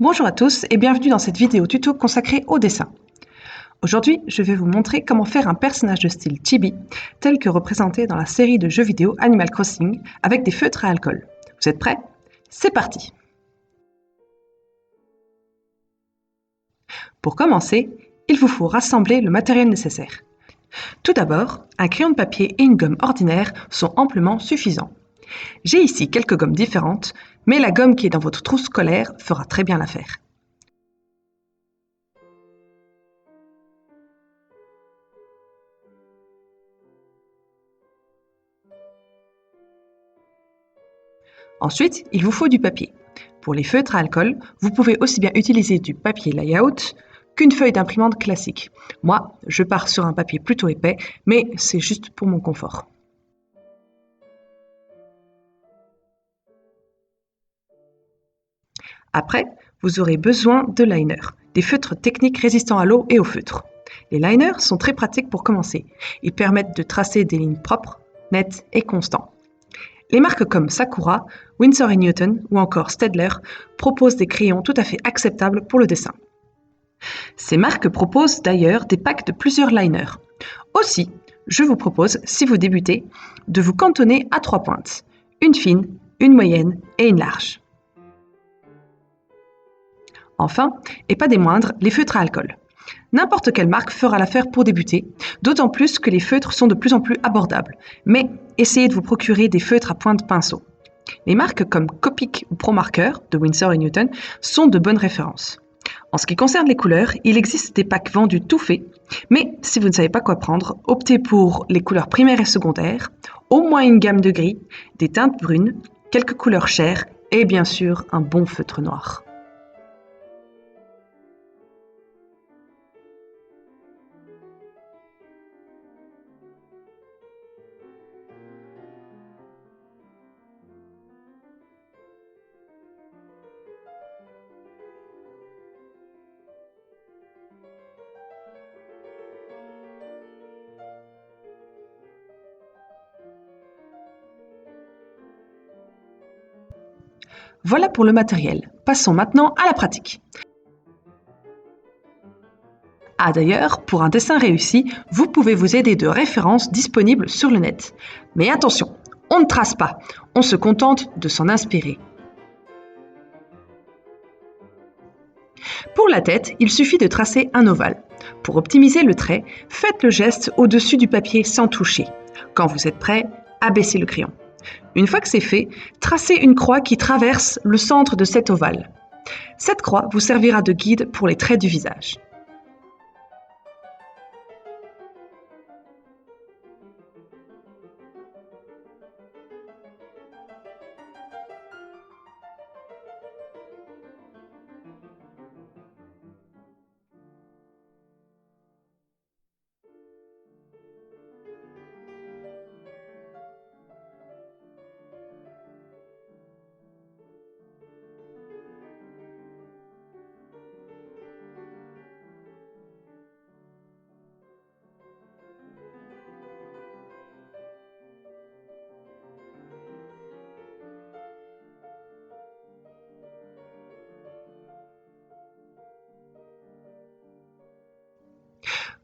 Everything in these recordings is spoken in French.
Bonjour à tous et bienvenue dans cette vidéo tuto consacrée au dessin. Aujourd'hui, je vais vous montrer comment faire un personnage de style chibi, tel que représenté dans la série de jeux vidéo Animal Crossing avec des feutres à alcool. Vous êtes prêts? C'est parti! Pour commencer, il vous faut rassembler le matériel nécessaire. Tout d'abord, un crayon de papier et une gomme ordinaire sont amplement suffisants. J'ai ici quelques gommes différentes, mais la gomme qui est dans votre trousse scolaire fera très bien l'affaire. Ensuite, il vous faut du papier. Pour les feutres à alcool, vous pouvez aussi bien utiliser du papier layout qu'une feuille d'imprimante classique. Moi, je pars sur un papier plutôt épais, mais c'est juste pour mon confort. Après, vous aurez besoin de liners, des feutres techniques résistants à l'eau et au feutre. Les liners sont très pratiques pour commencer. Ils permettent de tracer des lignes propres, nettes et constantes. Les marques comme Sakura, Winsor & Newton ou encore Staedtler proposent des crayons tout à fait acceptables pour le dessin. Ces marques proposent d'ailleurs des packs de plusieurs liners. Aussi, je vous propose, si vous débutez, de vous cantonner à 3 pointes, une fine, une moyenne et une large. Enfin, et pas des moindres, les feutres à alcool. N'importe quelle marque fera l'affaire pour débuter, d'autant plus que les feutres sont de plus en plus abordables. Mais essayez de vous procurer des feutres à pointe pinceau. Les marques comme Copic ou ProMarker de Winsor & Newton sont de bonnes références. En ce qui concerne les couleurs, il existe des packs vendus tout faits, mais si vous ne savez pas quoi prendre, optez pour les couleurs primaires et secondaires, au moins une gamme de gris, des teintes brunes, quelques couleurs chères et bien sûr un bon feutre noir. Voilà pour le matériel. Passons maintenant à la pratique. Ah d'ailleurs, pour un dessin réussi, vous pouvez vous aider de références disponibles sur le net. Mais attention, on ne trace pas, on se contente de s'en inspirer. Pour la tête, il suffit de tracer un ovale. Pour optimiser le trait, faites le geste au-dessus du papier sans toucher. Quand vous êtes prêt, abaissez le crayon. Une fois que c'est fait, tracez une croix qui traverse le centre de cet ovale. Cette croix vous servira de guide pour les traits du visage.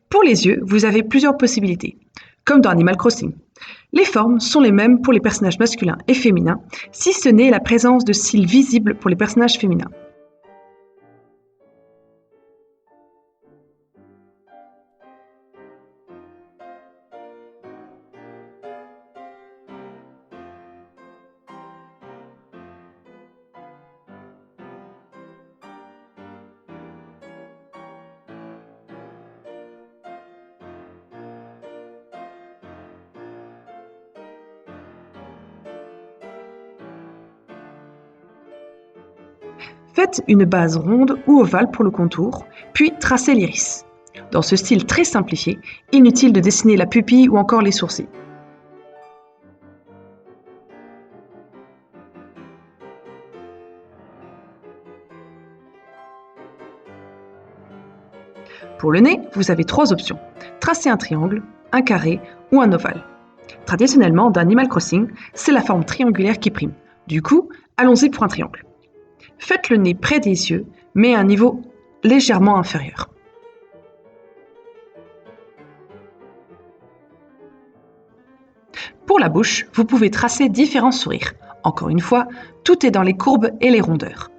Pour les yeux, vous avez plusieurs possibilités, comme dans Animal Crossing. Les formes sont les mêmes pour les personnages masculins et féminins, si ce n'est la présence de cils visibles pour les personnages féminins. Faites une base ronde ou ovale pour le contour, puis tracez l'iris. Dans ce style très simplifié, inutile de dessiner la pupille ou encore les sourcils. Pour le nez, vous avez 3 options. Tracer un triangle, un carré ou un ovale. Traditionnellement, dans Animal Crossing, c'est la forme triangulaire qui prime. Du coup, allons-y pour un triangle. Faites le nez près des yeux, mais à un niveau légèrement inférieur. Pour la bouche, vous pouvez tracer différents sourires. Encore une fois, tout est dans les courbes et les rondeurs.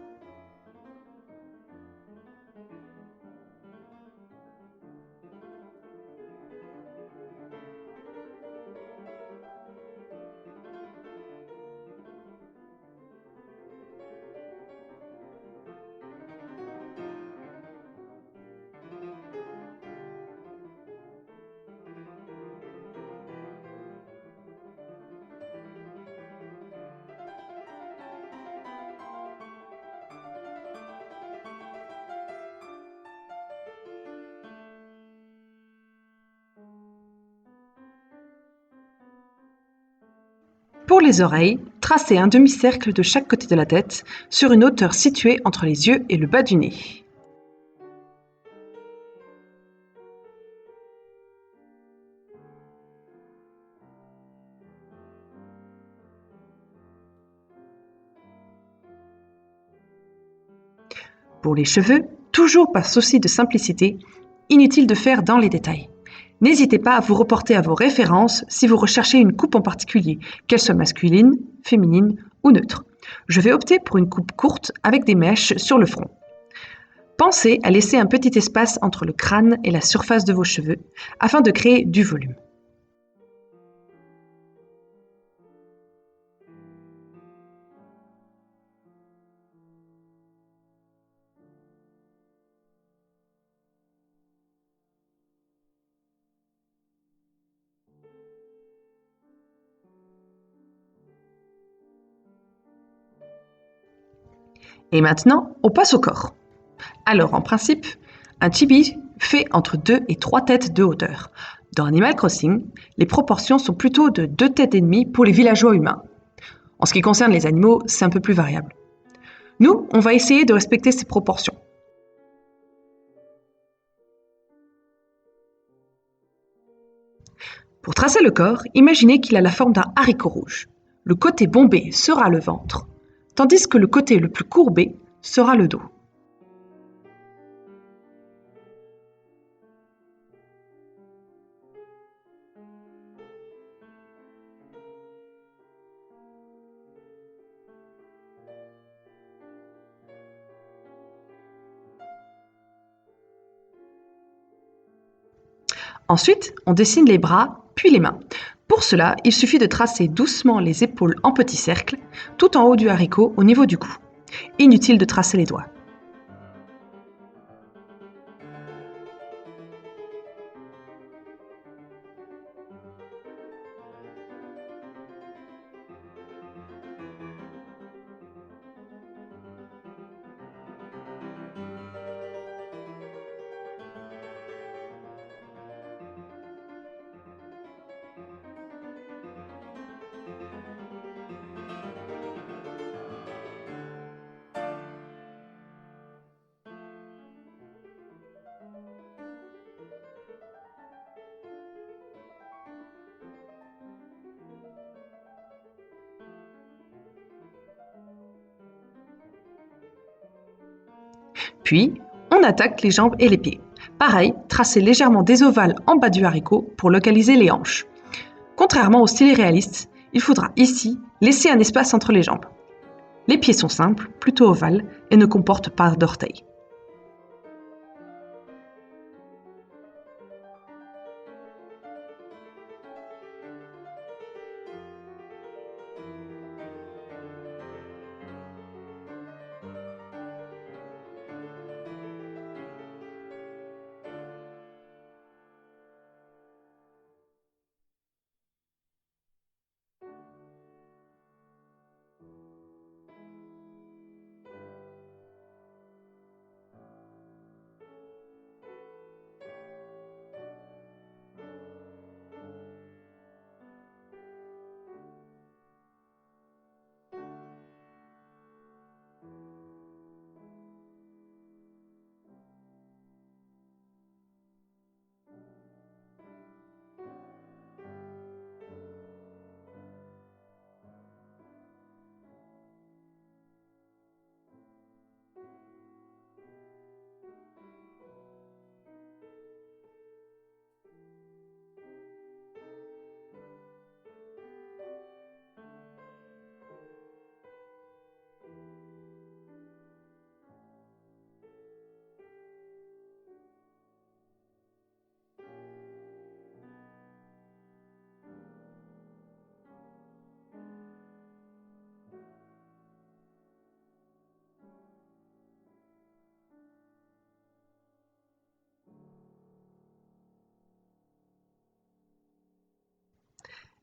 Pour les oreilles, tracez un demi-cercle de chaque côté de la tête sur une hauteur située entre les yeux et le bas du nez. Pour les cheveux, toujours par souci de simplicité, inutile de faire dans les détails. N'hésitez pas à vous reporter à vos références si vous recherchez une coupe en particulier, qu'elle soit masculine, féminine ou neutre. Je vais opter pour une coupe courte avec des mèches sur le front. Pensez à laisser un petit espace entre le crâne et la surface de vos cheveux afin de créer du volume. Et maintenant, on passe au corps. Alors, en principe, un chibi fait entre 2 et 3 têtes de hauteur. Dans Animal Crossing, les proportions sont plutôt de 2 têtes et demie pour les villageois humains. En ce qui concerne les animaux, c'est un peu plus variable. Nous, on va essayer de respecter ces proportions. Pour tracer le corps, imaginez qu'il a la forme d'un haricot rouge. Le côté bombé sera le ventre, tandis que le côté le plus courbé sera le dos. Ensuite, on dessine les bras, puis les mains. Pour cela, il suffit de tracer doucement les épaules en petits cercles, tout en haut du haricot au niveau du cou. Inutile de tracer les doigts. Puis, on attaque les jambes et les pieds. Pareil, tracez légèrement des ovales en bas du haricot pour localiser les hanches. Contrairement au style réaliste, il faudra ici laisser un espace entre les jambes. Les pieds sont simples, plutôt ovales et ne comportent pas d'orteils.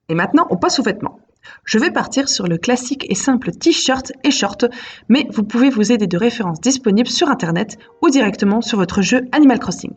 Et maintenant, on passe aux vêtements. Je vais partir sur le classique et simple t-shirt et short, mais vous pouvez vous aider de références disponibles sur internet ou directement sur votre jeu Animal Crossing.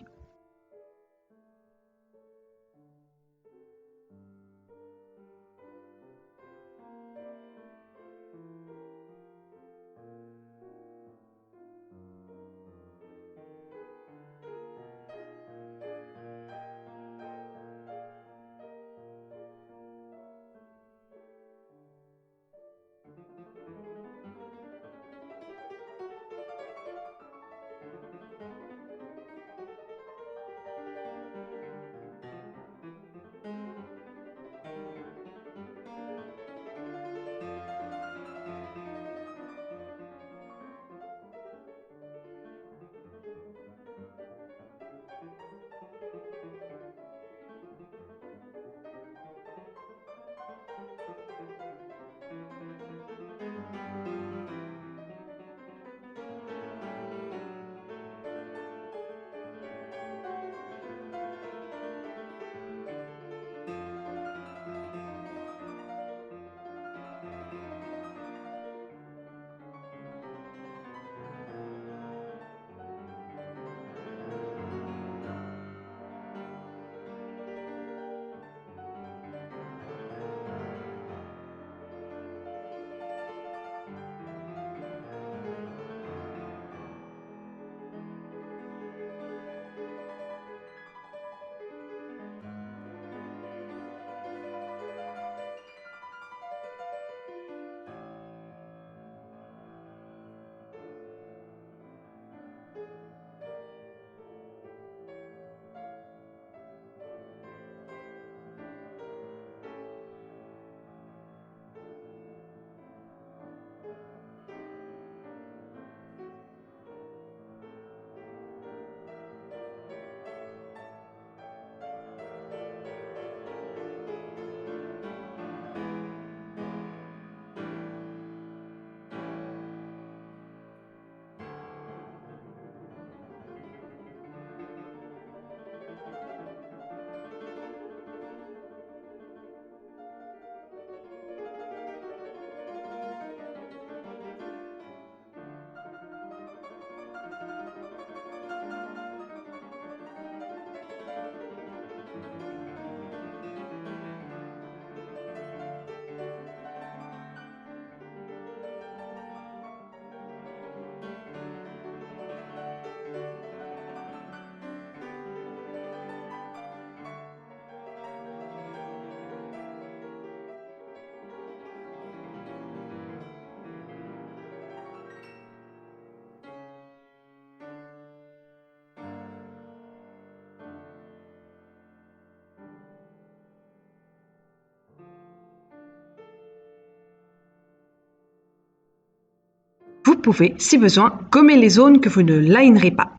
Vous pouvez, si besoin, gommer les zones que vous ne linerez pas.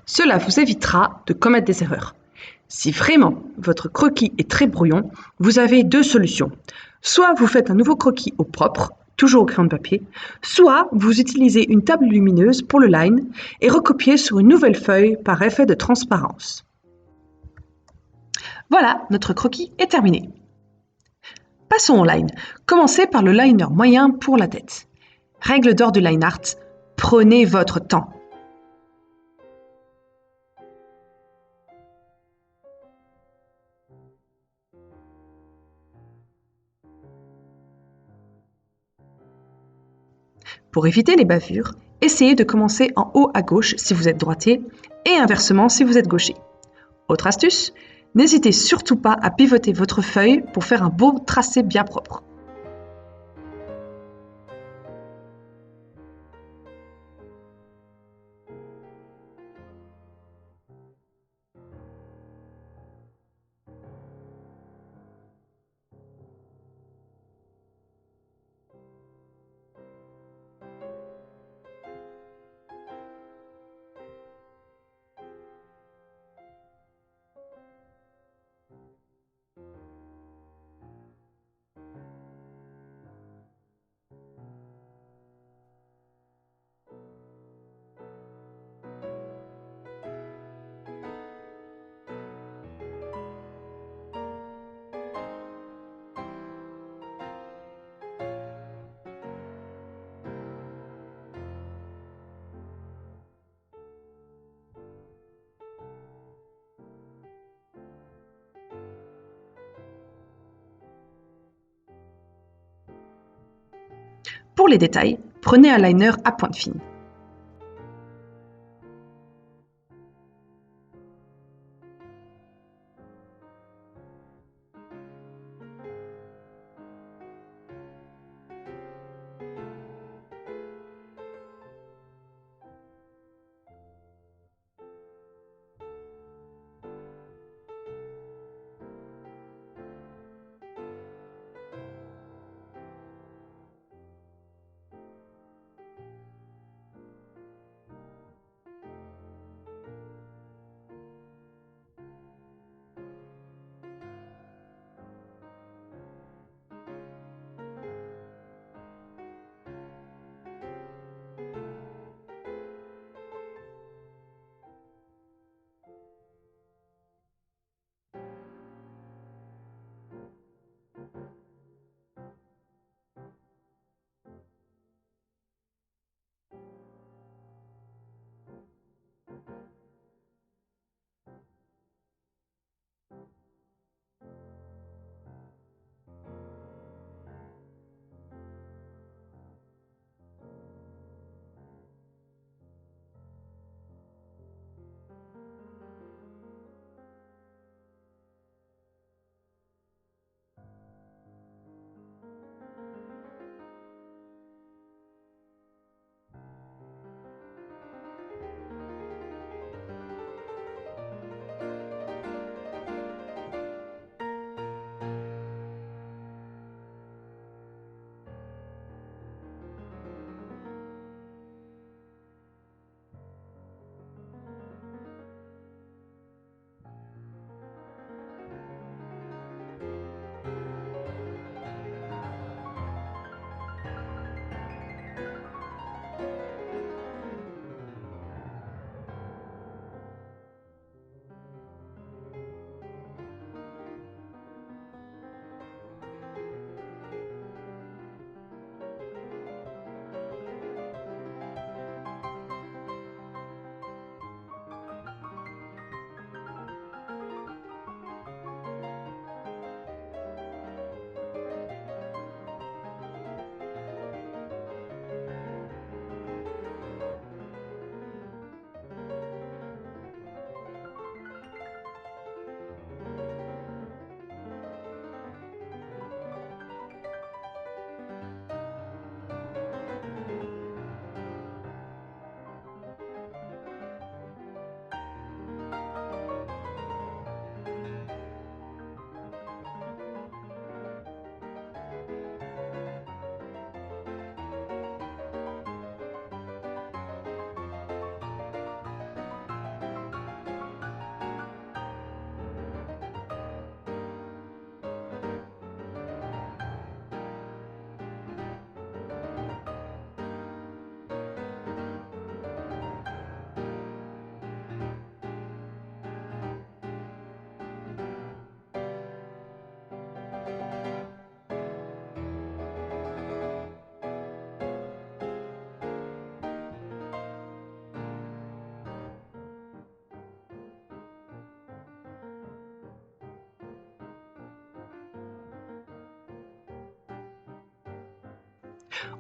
Cela vous évitera de commettre des erreurs. Si vraiment votre croquis est très brouillon, vous avez deux solutions. Soit vous faites un nouveau croquis au propre, toujours au crayon de papier, soit vous utilisez une table lumineuse pour le line et recopiez sur une nouvelle feuille par effet de transparence. Voilà, notre croquis est terminé. Passons au line. Commencez par le liner moyen pour la tête. Règle d'or du line art, prenez votre temps. Pour éviter les bavures, essayez de commencer en haut à gauche si vous êtes droitier et inversement si vous êtes gaucher. Autre astuce, n'hésitez surtout pas à pivoter votre feuille pour faire un beau tracé bien propre. Pour les détails, prenez un liner à pointe fine.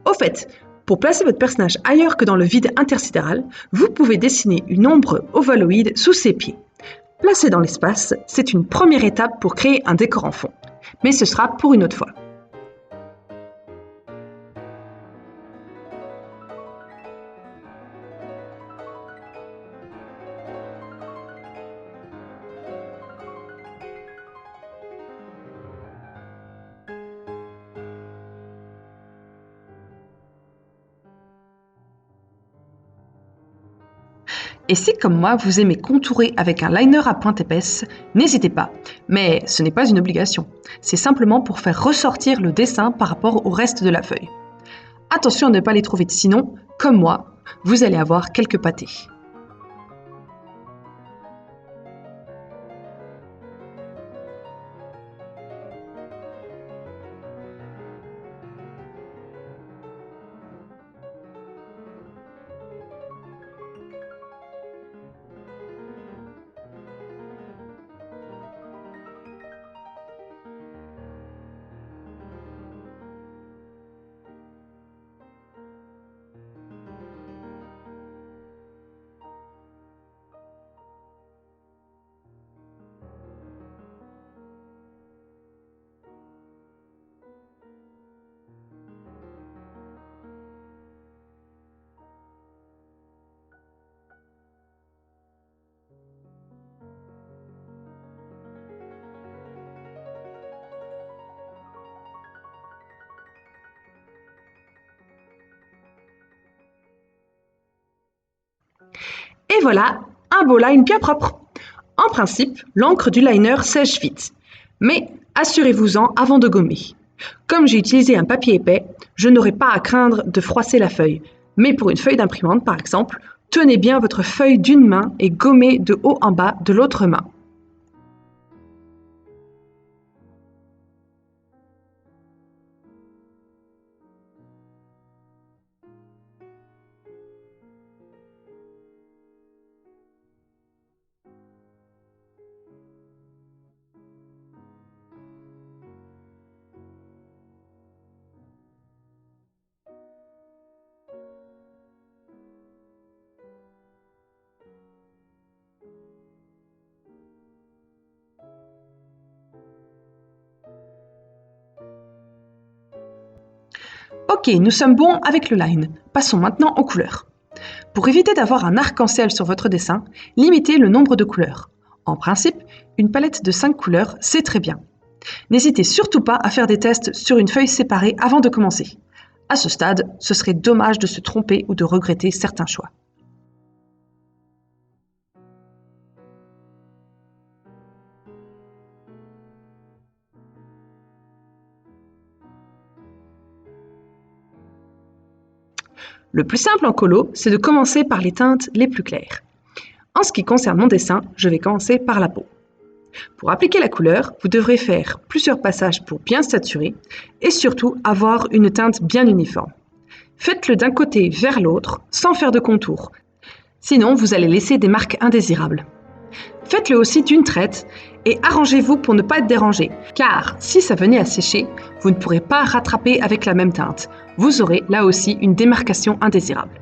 Au fait, pour placer votre personnage ailleurs que dans le vide intersidéral, vous pouvez dessiner une ombre ovaloïde sous ses pieds. Placer dans l'espace, c'est une première étape pour créer un décor en fond. Mais ce sera pour une autre fois. Et si comme moi vous aimez contourer avec un liner à pointe épaisse, n'hésitez pas. Mais ce n'est pas une obligation. C'est simplement pour faire ressortir le dessin par rapport au reste de la feuille. Attention à ne pas les trop vite, sinon, comme moi, vous allez avoir quelques pâtés. Et voilà, un beau line bien propre. En principe, l'encre du liner sèche vite. Mais assurez-vous-en avant de gommer. Comme j'ai utilisé un papier épais, je n'aurai pas à craindre de froisser la feuille. Mais pour une feuille d'imprimante, par exemple, tenez bien votre feuille d'une main et gommez de haut en bas de l'autre main. Ok, nous sommes bons avec le line. Passons maintenant aux couleurs. Pour éviter d'avoir un arc-en-ciel sur votre dessin, limitez le nombre de couleurs. En principe, une palette de 5 couleurs, c'est très bien. N'hésitez surtout pas à faire des tests sur une feuille séparée avant de commencer. À ce stade, ce serait dommage de se tromper ou de regretter certains choix. Le plus simple en colo, c'est de commencer par les teintes les plus claires. En ce qui concerne mon dessin, je vais commencer par la peau. Pour appliquer la couleur, vous devrez faire plusieurs passages pour bien saturer et surtout avoir une teinte bien uniforme. Faites-le d'un côté vers l'autre sans faire de contour, sinon vous allez laisser des marques indésirables. Faites-le aussi d'une traite et arrangez-vous pour ne pas être dérangé, car si ça venait à sécher, vous ne pourrez pas rattraper avec la même teinte. Vous aurez là aussi une démarcation indésirable.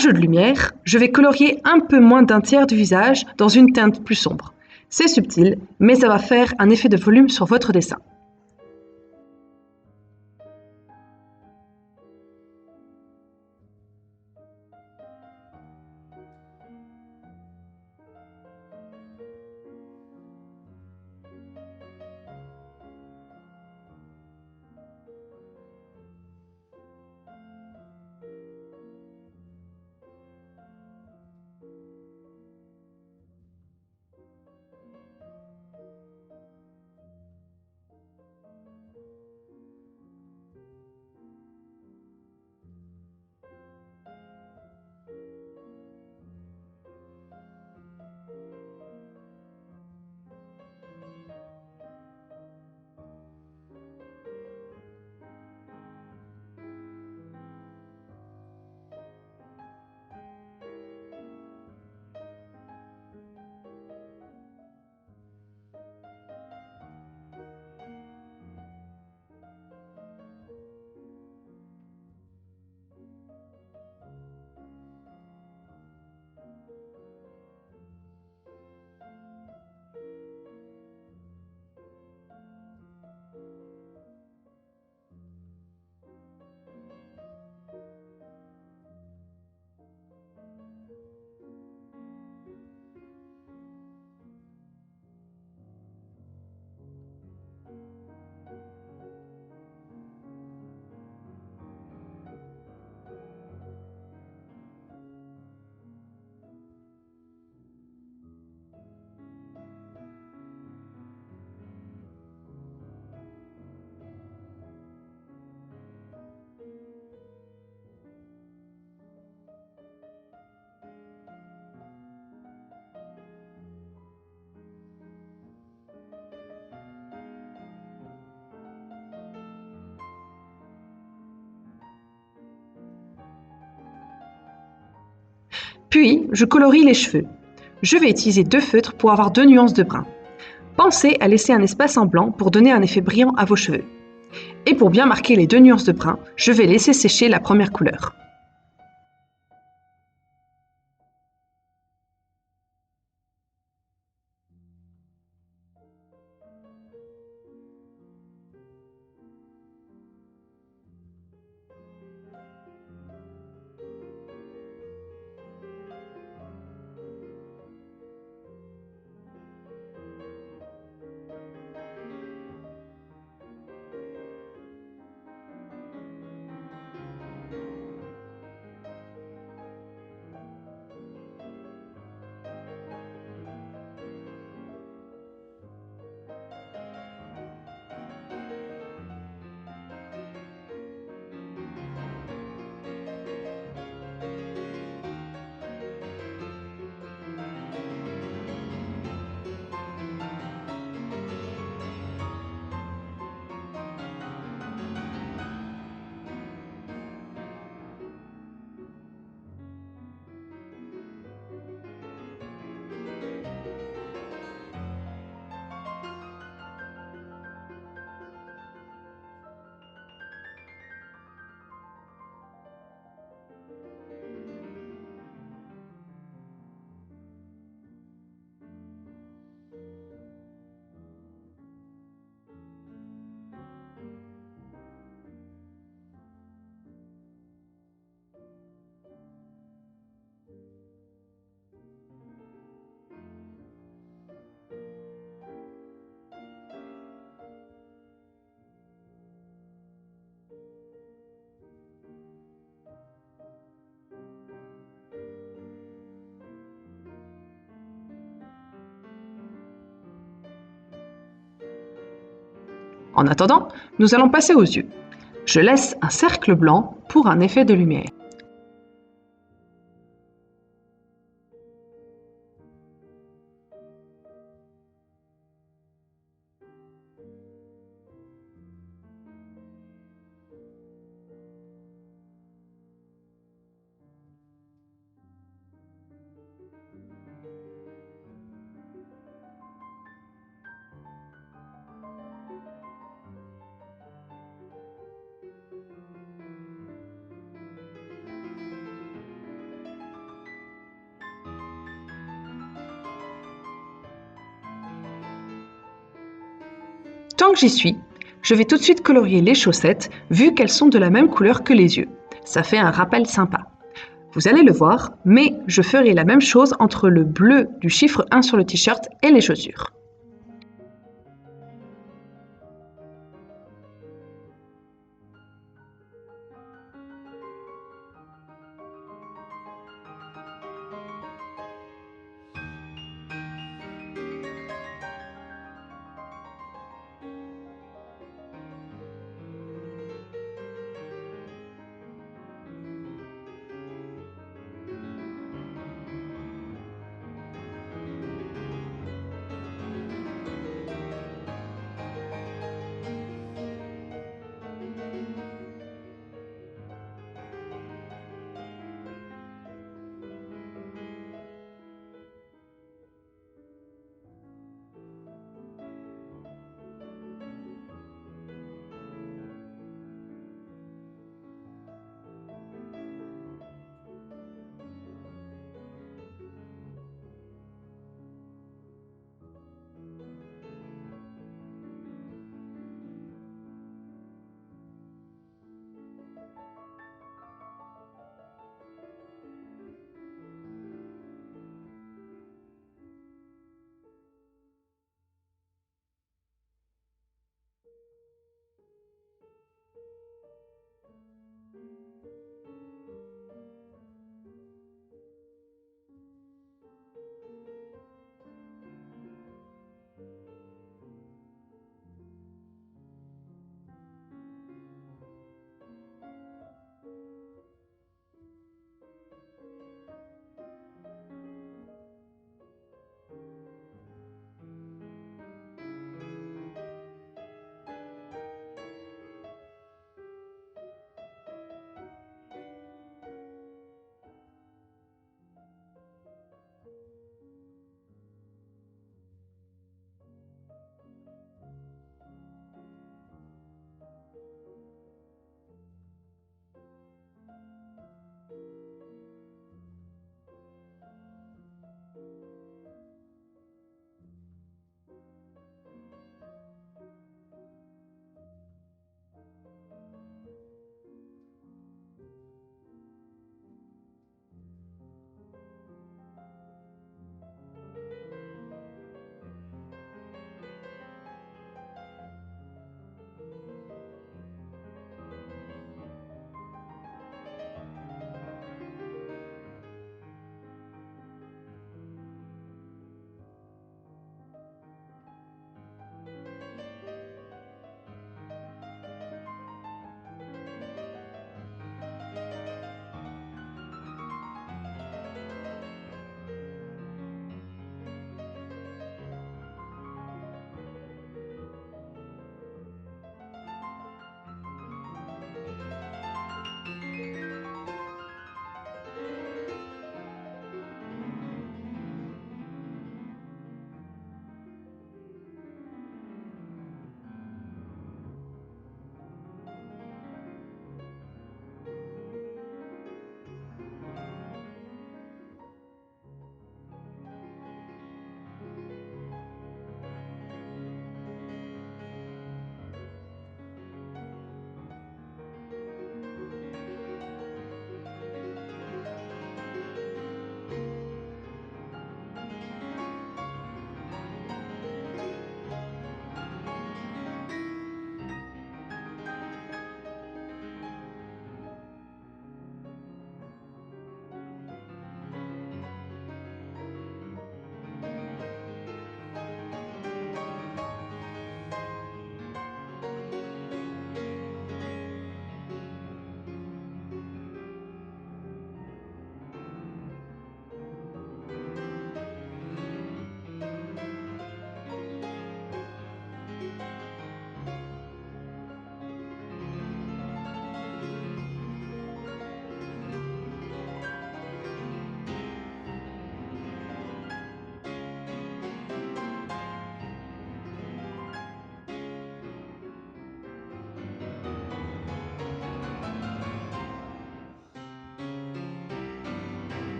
jeu de lumière, je vais colorier un peu moins d'un tiers du visage dans une teinte plus sombre. C'est subtil, mais ça va faire un effet de volume sur votre dessin. Puis, je colorie les cheveux. Je vais utiliser 2 feutres pour avoir 2 nuances de brun. Pensez à laisser un espace en blanc pour donner un effet brillant à vos cheveux. Et pour bien marquer les 2 nuances de brun, je vais laisser sécher la première couleur. En attendant, nous allons passer aux yeux. Je laisse un cercle blanc pour un effet de lumière. Tant que j'y suis, je vais tout de suite colorier les chaussettes vu qu'elles sont de la même couleur que les yeux. Ça fait un rappel sympa. Vous allez le voir, mais je ferai la même chose entre le bleu du chiffre 1 sur le t-shirt et les chaussures.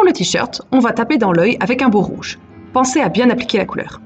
le t-shirt, on va taper dans l'œil avec un beau rouge. Pensez à bien appliquer la couleur.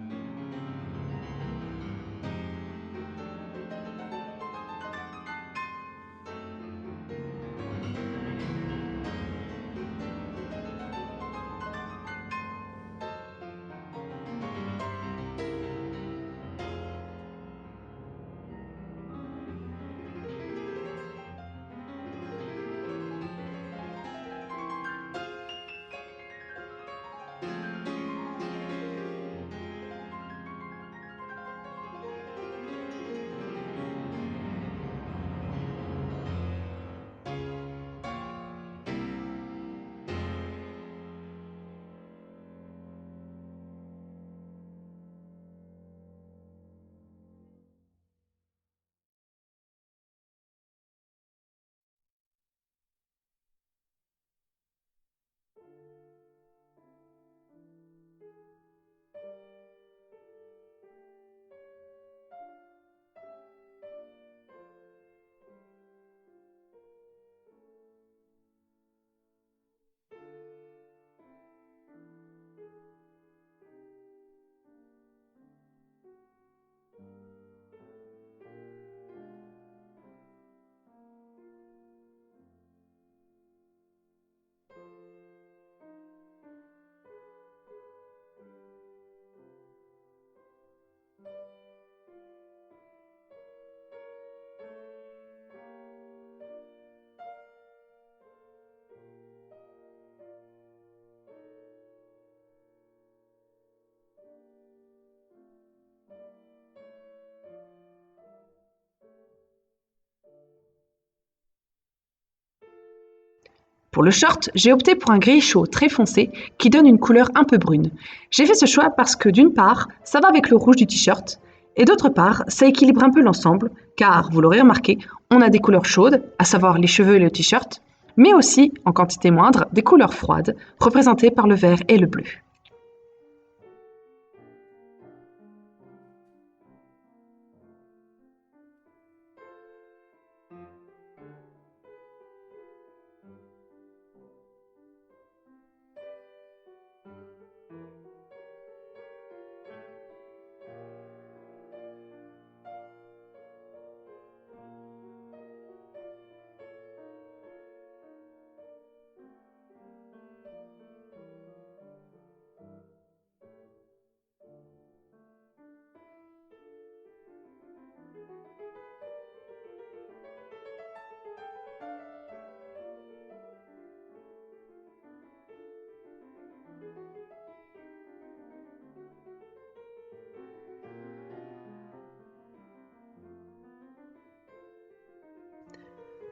Pour le short, j'ai opté pour un gris chaud très foncé qui donne une couleur un peu brune. J'ai fait ce choix parce que d'une part, ça va avec le rouge du t-shirt, et d'autre part, ça équilibre un peu l'ensemble, car, vous l'aurez remarqué, on a des couleurs chaudes, à savoir les cheveux et le t-shirt, mais aussi, en quantité moindre, des couleurs froides, représentées par le vert et le bleu.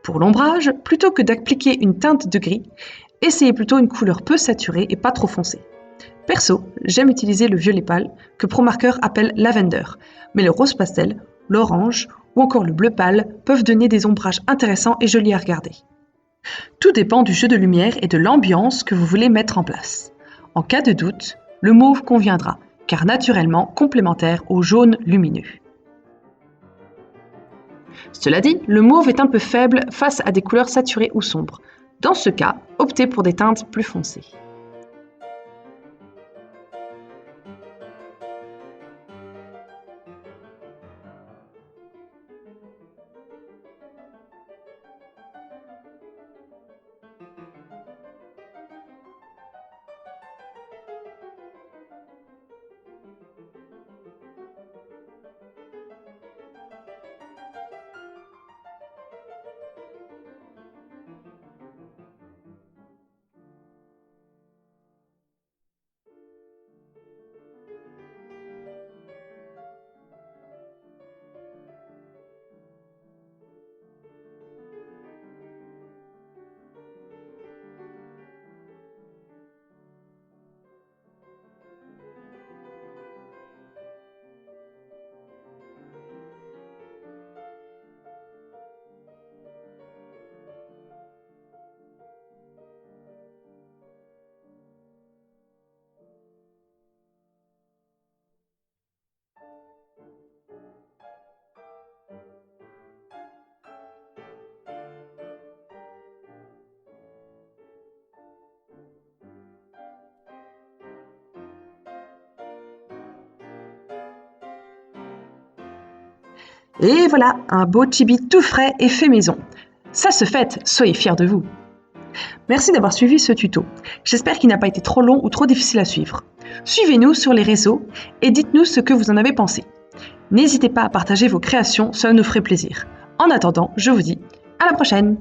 Pour l'ombrage, plutôt que d'appliquer une teinte de gris, essayez plutôt une couleur peu saturée et pas trop foncée. Perso, j'aime utiliser le violet pâle, que ProMarker appelle lavender, mais le rose pastel, l'orange ou encore le bleu pâle peuvent donner des ombrages intéressants et jolis à regarder. Tout dépend du jeu de lumière et de l'ambiance que vous voulez mettre en place. En cas de doute, le mauve conviendra, car naturellement complémentaire au jaune lumineux. Cela dit, le mauve est un peu faible face à des couleurs saturées ou sombres. Dans ce cas, optez pour des teintes plus foncées. Et voilà, un beau chibi tout frais et fait maison. Ça se fête, soyez fiers de vous. Merci d'avoir suivi ce tuto. J'espère qu'il n'a pas été trop long ou trop difficile à suivre. Suivez-nous sur les réseaux et dites-nous ce que vous en avez pensé. N'hésitez pas à partager vos créations, cela nous ferait plaisir. En attendant, je vous dis à la prochaine!